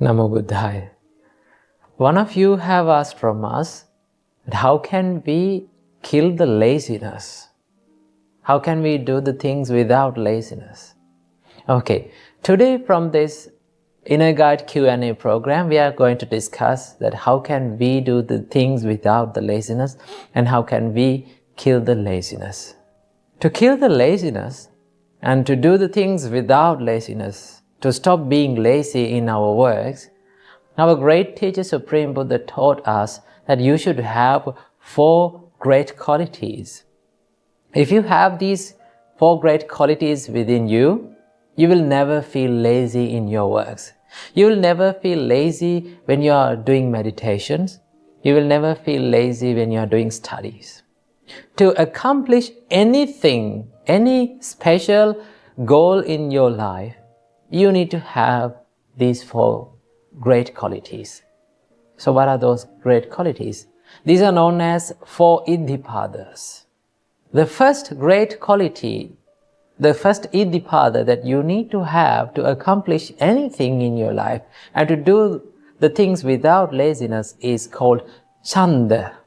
Namo Buddhaya. One of you have asked from us, how can we kill the laziness? How can we do the things without laziness? Okay, today from this Ina Gaij Q&A program, we are going to discuss that how can we do the things without the laziness and how can we kill the laziness. To kill the laziness and to do the things without laziness, to stop being lazy in our works, our great teacher Supreme Buddha taught us that you should have 4 great qualities. If you have these 4 great qualities within you, you will never feel lazy in your works. You will never feel lazy when you are doing meditations. You will never feel lazy when you are doing studies. To accomplish anything, any special goal in your life, you need to have these 4 great qualities. So what are those great qualities? These are known as 4 Iddhipadas. The first great quality, the first Iddhipada that you need to have to accomplish anything in your life and to do the things without laziness is called Chanda.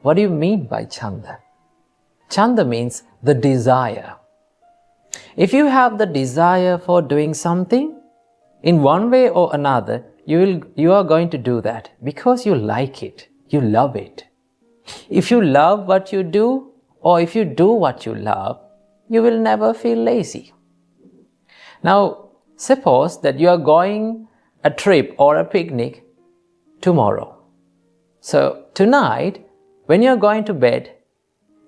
What do you mean by Chanda? Chanda means the desire. If you have the desire for doing something, in one way or another, you are going to do that because you like it, you love it. If you love what you do, or if you do what you love, you will never feel lazy. Now, suppose that you are going a trip or a picnic tomorrow. So tonight, when you are going to bed,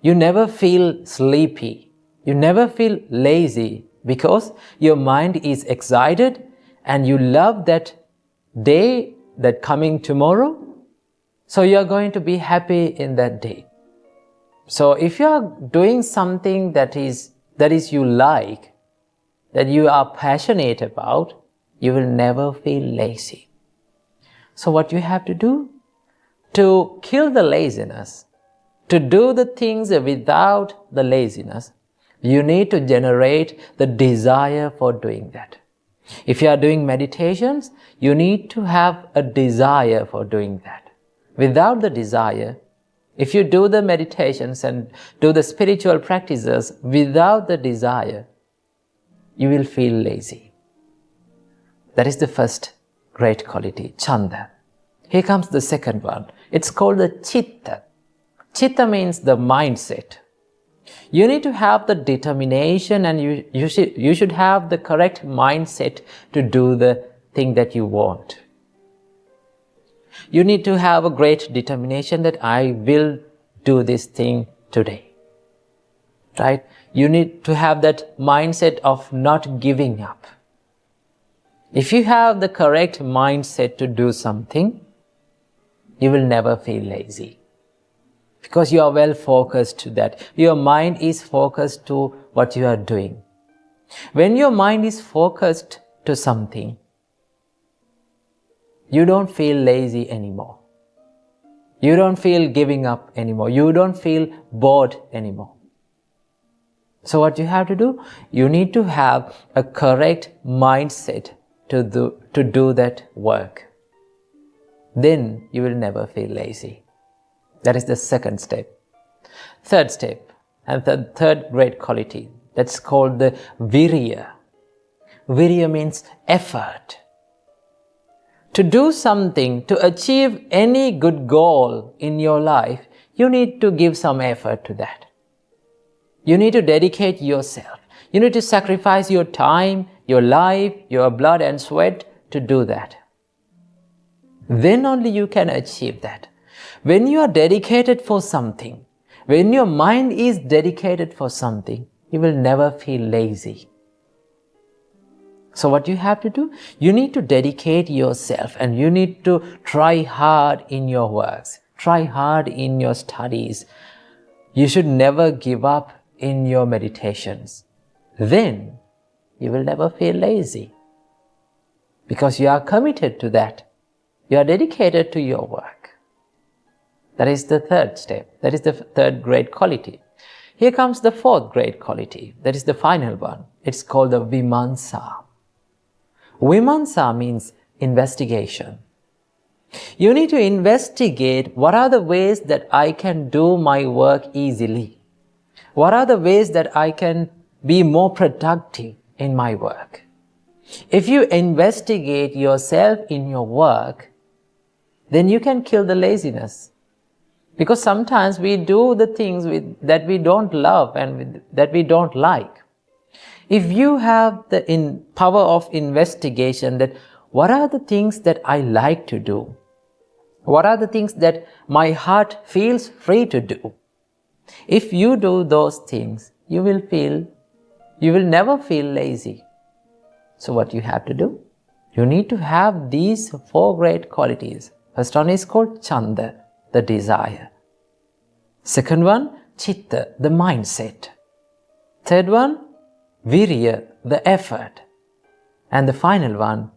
you never feel sleepy. You never feel lazy because your mind is excited and you love that day, that coming tomorrow. So you are going to be happy in that day. So if you are doing something that is you like, that you are passionate about, you will never feel lazy. So what you have to do? To kill the laziness, to do the things without the laziness, you need to generate the desire for doing that. If you are doing meditations, you need to have a desire for doing that. Without the desire, if you do the meditations and do the spiritual practices without the desire, you will feel lazy. That is the first great quality, Chanda. Here comes the second one. It's called the Chitta. Chitta means the mindset. You need to have the determination and you should have the correct mindset to do the thing that you want. You need to have a great determination that I will do this thing today. Right? You need to have that mindset of not giving up. If you have the correct mindset to do something, you will never feel lazy. Because you are well focused to that. Your mind is focused to what you are doing. When your mind is focused to something, you don't feel lazy anymore. You don't feel giving up anymore. You don't feel bored anymore. So what you have to do? You need to have a correct mindset to do that work. Then you will never feel lazy. That is the second step. Third step, and the third great quality, that's called the Viriya. Viriya means effort. To do something, to achieve any good goal in your life, you need to give some effort to that. You need to dedicate yourself. You need to sacrifice your time, your life, your blood and sweat to do that. Then only you can achieve that. When you are dedicated for something, when your mind is dedicated for something, you will never feel lazy. So what you have to do? You need to dedicate yourself and you need to try hard in your works. Try hard in your studies. You should never give up in your meditations. Then you will never feel lazy. Because you are committed to that. You are dedicated to your work. That is the third step. That is the third great quality. Here comes the fourth great quality. That is the final one. It's called the Vīmaṁsā. Vīmaṁsā means investigation. You need to investigate what are the ways that I can do my work easily. What are the ways that I can be more productive in my work? If you investigate yourself in your work, then you can kill the laziness. Because sometimes we do the things that we don't love and that we don't like. If you have the power of investigation, that what are the things that I like to do? What are the things that my heart feels free to do? If you do those things, you will never feel lazy. So what you have to do? You need to have these 4 great qualities. First one is called Chanda, the desire. Second one, Chitta, the mindset. Third one, Viriya, the effort. And the final one,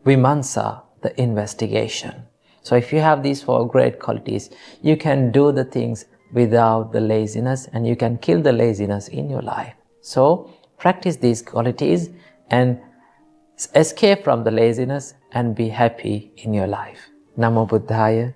Vīmaṁsā, the investigation. So if you have these 4 great qualities, you can do the things without the laziness and you can kill the laziness in your life. So practice these qualities and escape from the laziness and be happy in your life. Namo Buddhaya.